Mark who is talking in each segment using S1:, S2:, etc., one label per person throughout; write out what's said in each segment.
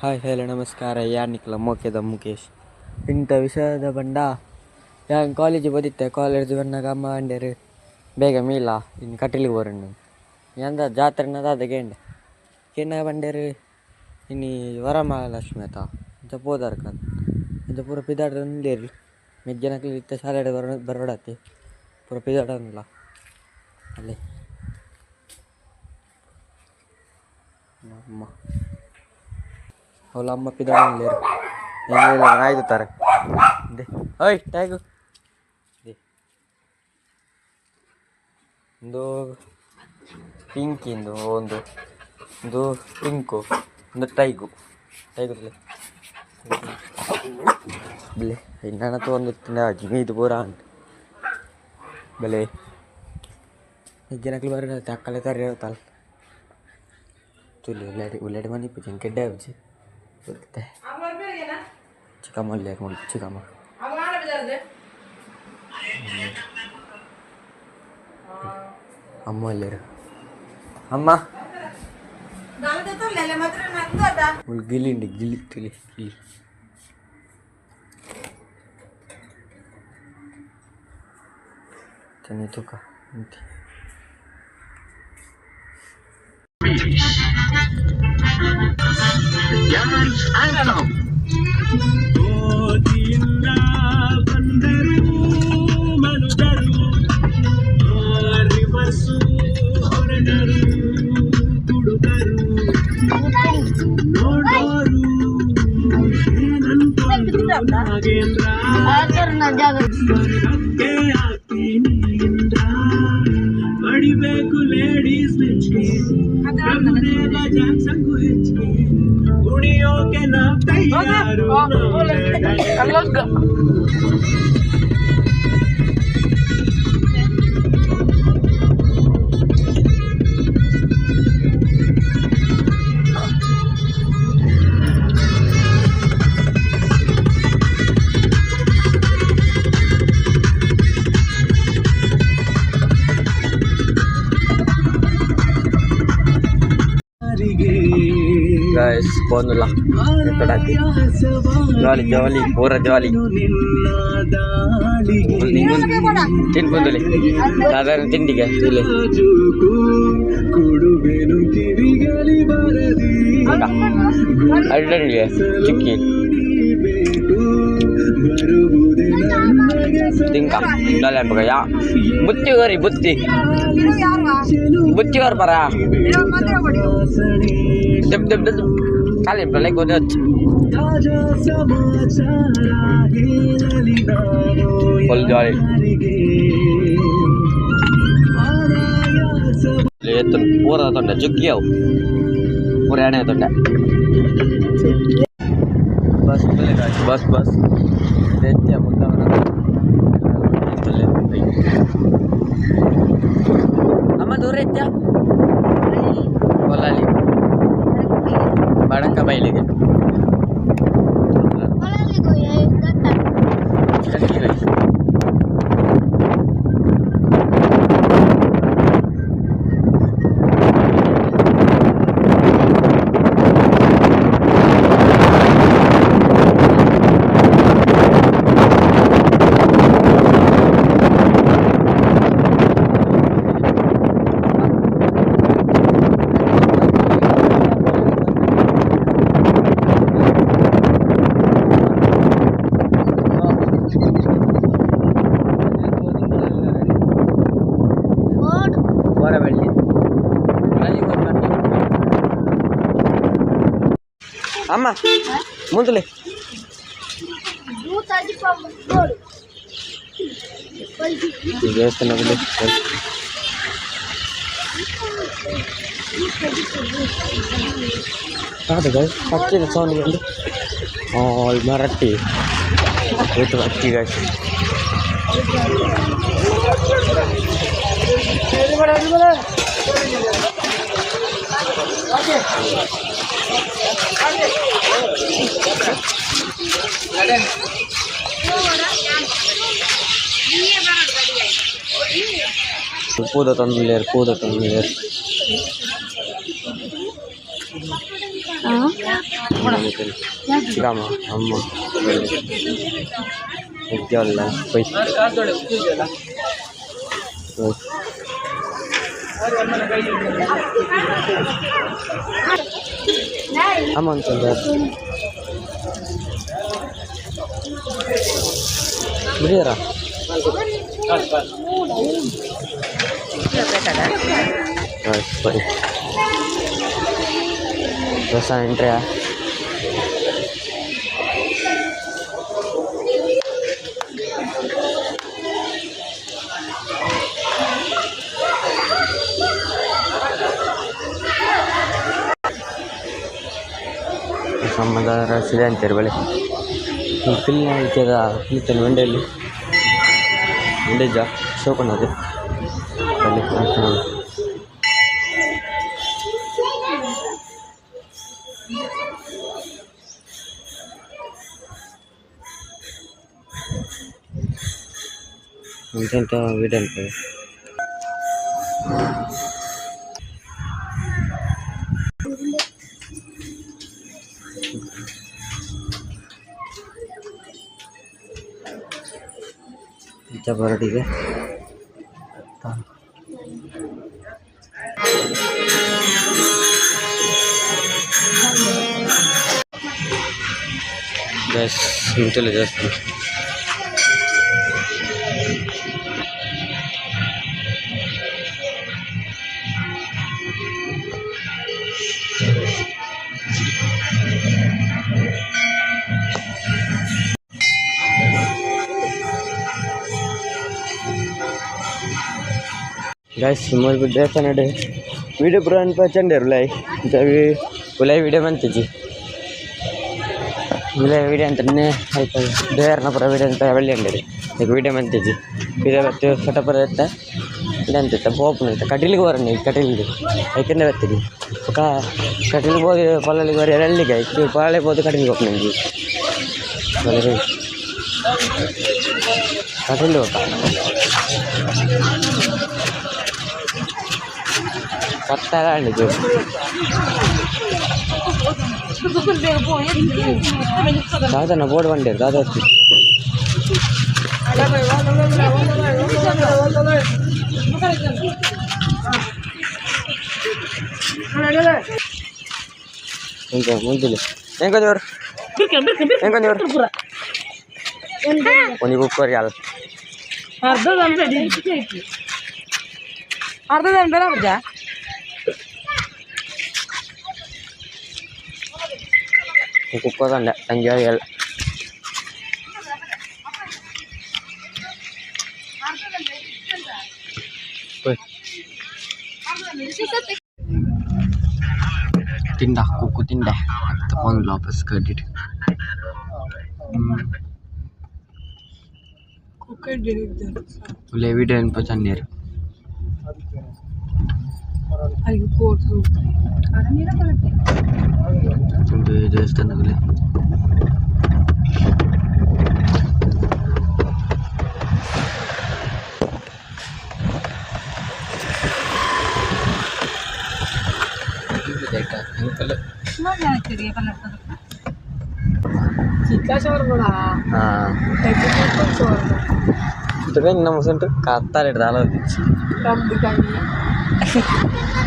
S1: Hi hello ನಮಸ್ಕಾರ ಯಾರ್ನಿಕ್ಲ ಮೋಕೆದ ಮುಖೇಶ್ ಇಂಥ ವಿಷಯದ ಬಂಡ ಯಾನ್ ಕಾಲೇಜಿಗೆ ಓದಿತ್ತೆ ಕಾಲೇಜ್ ಬಂದಾಗ ಅಮ್ಮ ಅಂಡ್ಯರು ಬೇಗ ಮೀಲ ಇನ್ನು ಕಟ್ಟಿಲಿಗೆ ಬರೋಣ ಎಂದ ಜಾತ್ರೆನದ ಅದಕ್ಕೆ ಕೆನ್ನ ಬಂಡ್ಯರು ಇನ್ನು ವರಮಹಾಲಕ್ಷ್ಮಿ ಆತ ಇಂಥ ಪೋದಾರ್ಕ ಇಂಥ ಪೂರ ಪಿದಾಡ್ರಿ ಮೆಜ್ಜನಕ್ಲಿ ಇತ್ತ ಶಾಲೆ ಬರೋಡತ್ತೆ ಪೂರ ಪಿದಾಡಲ್ಲ ಅಲ್ಲೇ ಅಮ್ಮ ಅವಳ ಅಮ್ಮ ಪಿದಾಡಲೇರು ಆಯ್ತು ತಾರೆ ದೇ ಓಯ್ ಟ್ಯಾಗು ದೇ ಒಂದು ಪಿಂಕಿಂದು ಒಂದು ಪಿಂಕು ಒಂದು ಟೈಗು ಬಲೆ ಇನ್ನೂ ಒಂದು ಜಿಮೀದು ಪೂರ ಅಂತ ಬಲೆ ಜನಕ್ಕೆ ಬರ ತಕ್ಕಲೆ ತರ ಹೇಳ್ತಲ್ಲ ತುಲಿ ಉಲ್ಲಾಡಿ ಮನೆ ಪೂಜೆ ಕೆಡ್ಡೆ ಹಚ್ಚಿ ಗೊತ್ತೆ ಚಿಕ್ಕಮ್ಮ ನೋಡಿ ಚಿಕ್ಕಮ್ಮ ಅಮ್ಮ ಅಲ್ಲೇರು ಅಮ್ಮ ಗಿಲಿ ತುಲಿ ಗಿಲಿ ಚೆನ್ನಾಗಿ ತೂಕ ಅಂತೆ
S2: ಬಡಿಬೇಕು ಲೇಡೀಸ್ ಕುಣಿಯೋಕೆ ನಾ ತಯಾರು
S1: guys ponula ettadaki jolly pura jolly tin pondule sadara tindige ile kuduvenu kirigali baradi addange chikki tingka dalam bagaya butti gar para dep kali pelai godot full jolly lihat pura tonda jukkiau pura ane tonda bus detya mutta amma dura etya bolali badaka bailige bolali goye gatta chakki goye ಅಮ್ಮ ಮುಂದಲೆ ದೇವಸ್ಥಾನದಲ್ಲಿ ಪಕ್ಷಿ sound ಬಂದು all Marathi ಇದು ಅಕ್ಕಿ guys Pudo tanduler. ಚಿಕ್ಕಮ್ಮ ಅಮ್ಮ ಎಲ್ಲ ಅಮ್ಮ ಅಂತಂದ್ರೆ ಬಿಡಿಯಾರ ಹೊಸ ಎಂಟ್ರಿಯಾ ಸಂಬಂಧ ರಸಿದೆ ಅಂತಾರೆ ಬಳಿ ಪಿಲ್ಲ ಇಕ್ಕಿದ ಪಿಲ್ತಾನೆ ಮಂಡೆಯಲ್ಲಿ ಮಂಡೇಜ ಶೋಕಣ್ಣದು ಅಲ್ಲಿ ಇಂಥ ವಿಡಿಯೋ ಅಂತ ಬರಡಿಗೆ ಇಂಟಲ್ಲಿ ಜಾಸ್ತಿ guys semua video kan ada video peran pacan der mulai tapi mulai video mana sih mulai video antene apa der na pura video antara beli andere एक video mana sih video betul foto perata dan tetap pop nih katil gua nih katil itu ikan betul nih oka katil gua pala lagi gua rally guys itu pala gua tuh katil gua nih boleh katil lo ಕತ್ತಲಾಂಡ್ ಇದು ಸಾಧನ board ಬಂಡೆ ದಾದಾಸ್ತಿ ఇంకా ముందులే ఎంకొంచెం కొన్ని cooker కాదు అర్ధ దాని kukuh kan enggak tanjau ya tindah kuku tindah tepung lapis kedit kuku boleh evident pacanir ayo foto untuk desain lagi itu kan nama sentuh kata dari dalam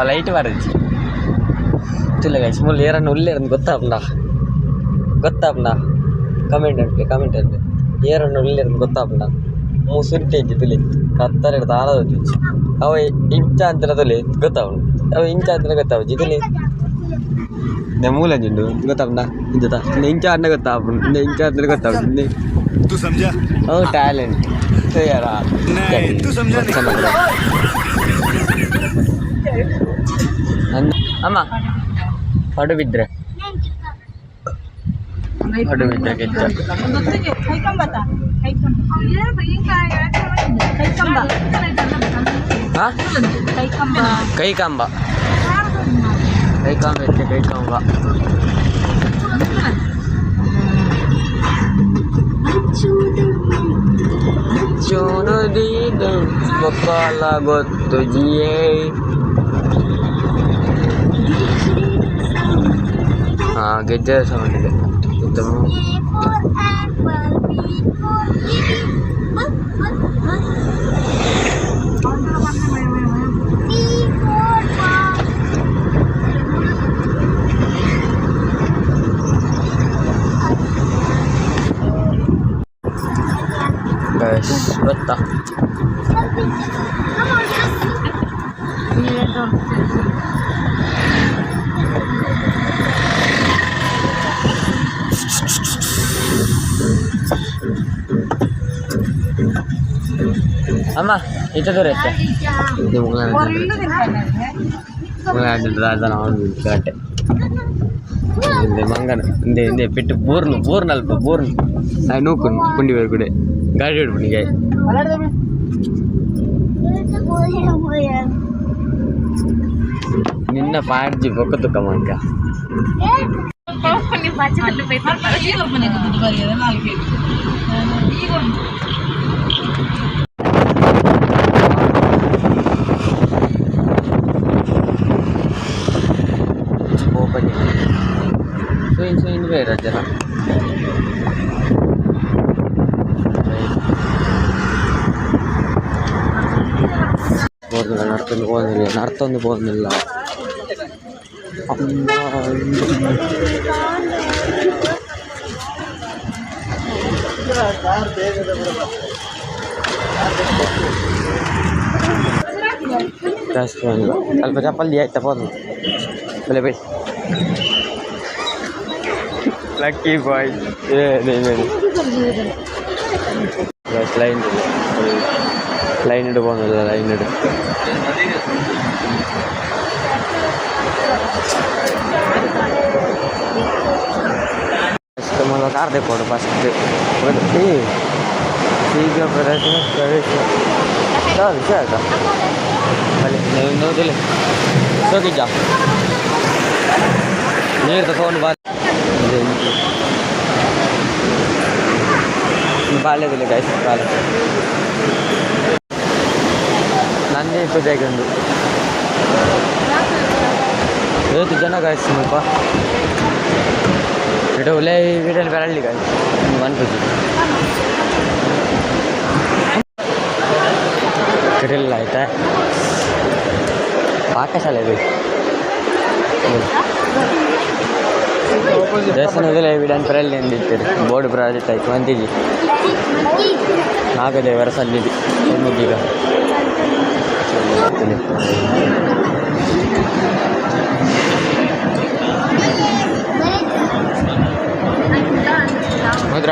S1: light baru itu guys mau liaran ulir ಗೊತ್ತಾಪ್ನಾ comment ಅಂತ ಏರನ್ನು ಉಳ್ಳಿರ್ ಗೊತ್ತಾಪ್ನಾ ಮುಸುಂಟೆ ತುಲಿ ಕತ್ತರ ತಾಳದು ಅವ ಇಂಚ ಅಂತರ ತುಲಿ ಗೊತ್ತಾವ್ ಅವ ಇಂಚ ಅಂತರ ಗೊತ್ತಾವ್ ಜಿತಲಿ ಮೂಲ ಜಿಂಡು ಗೊತ್ತಾಪ್ನಾ ಇಂಜತ ಇಂಚ ಅನ್ನ ಗೊತ್ತಾವ್ ಇಂಚ ಅಂತರ ಗೊತ್ತಾವ್
S3: तू समझा
S1: ಓ ಟ್ಯಾಲೆಂಟ್ ಯಾರ
S3: नहीं तू समझा नहीं
S1: ಅಮ್ಮ ಹೊಡು ಬಿದ್ರೆ ಹೊಡು ಬಿದ್ರೆ ಗೆಜ್ಜ ಕೈ ಕಂಬ ಇತ್ತೆ ಕೈ ಕಂಬ Juno di deng bakala goto jie ಹಾಂ ಗೆಜ್ಜೆ ಸೌಂಡ್ ಇದೆ ಗೊತ್ತಾ ಅಮ್ಮ itu tuh receh ini mulai ada lawan kate ini mangan ini pittu burnu alpa burnu ayo nukun pundi ver kude gadi odu pundi gay ನಿನ್ನ ಪಾಡ್ಜಿ ಬೊಕ್ಕತ್ತು ಕಮಂಕ ಸುಯಿನ್ ಬೇರೆ ಜನ ನರ್ತೊಂದು പോകുന്നില്ല ಸ್ವಲ್ಪ ಚಪ್ಪಲಿ ಆಯ್ತಾ ಹೋದು ಬೆಲೆ ಬೈ ಲಕ್ಕಿ ಬಾಯ್ ലൈൻ ഇട്ട് പോകുന്നില്ല ലൈൻ ഇട്ട് നമ്മൾ കാർ തെക്കോട്ട് ഫസ്റ്റ് ശീഘ്രം പ്രദേശം ನೋಡಿಲ್ಲ ಸೋಕಿದ್ದ ನೀರು ತಗೊಂಡು ಬಾಲ್ಯದಲ್ಲಿ ಗಾಯ್ಸ್ ಬಾಲ ನಂದೇ ಇಪ್ಪತ್ತೈದು ಇವತ್ತು ಜನ ಗಾಯ್ಸ್ ಸ್ವಲ್ಪ ಇಟ್ಟು ಒಳ್ಳೆ ವೀಡಲ್ಲಿ ಬರಲಿ ಗಾಯ್ಸ್ ಅನ್ಪುಜಿ ಕಡಿಲ್ಲ ಆಯ್ತಾ ಪಾಕಶಾಲೆ ಇದು ದೇವಸ್ಥಾನದಲ್ಲಿ ವಿಡನ್ ಪರಲ್ಲಿ ಎಂದಿರ್ತೀರಿ ಬೋರ್ಡ್ ಪ್ರಾಜೆಕ್ಟ್ ಆಯ್ತು ಅಂತಿದ್ದಿ ನಾಗದೇ ವರ್ಷ ಅಲ್ಲಿದ್ದು ಮುಗೀಗ ಮಾತ್ರ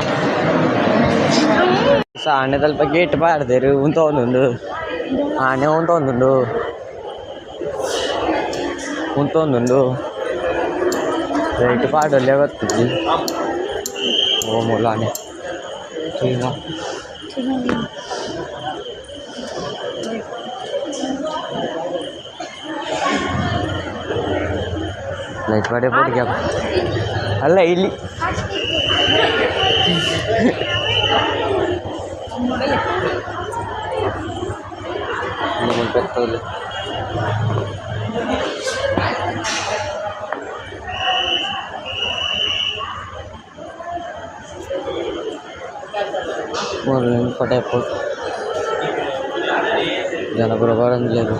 S1: ಆನೆ ಸ್ವಲ್ಪ ಗೇಟ್ ಬಾರ್ದೇರು ಉಂತ ಒಂದೊಂದು ಆನೆ ಒಂದೊಂದುಂಡು ಉಂತೊಂದುಂಡು ರೈಟ್ ಪಾಡಲ್ಲೇ ಬರ್ತಿದ್ವಿ ಓ ಮೂಲಾನೆ ಈಗ ಲೈಟ್ ಪಾಡೆ ಪೋಟಿಗೆ ಅಲ್ಲ ಇಲ್ಲಿ పెద్దోళ్ళు పటేపు జనప్రభారం లేదు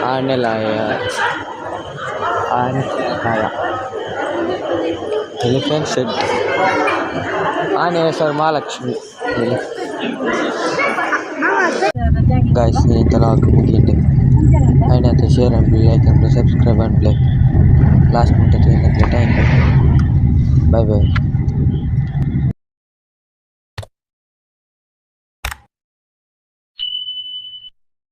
S1: ఆనెల ఎలిఫెంట్ సెట్ ఆనేశ్వర Mahalakshmi guys ini telah aku begini and to share and like and subscribe and play last minute bye bye.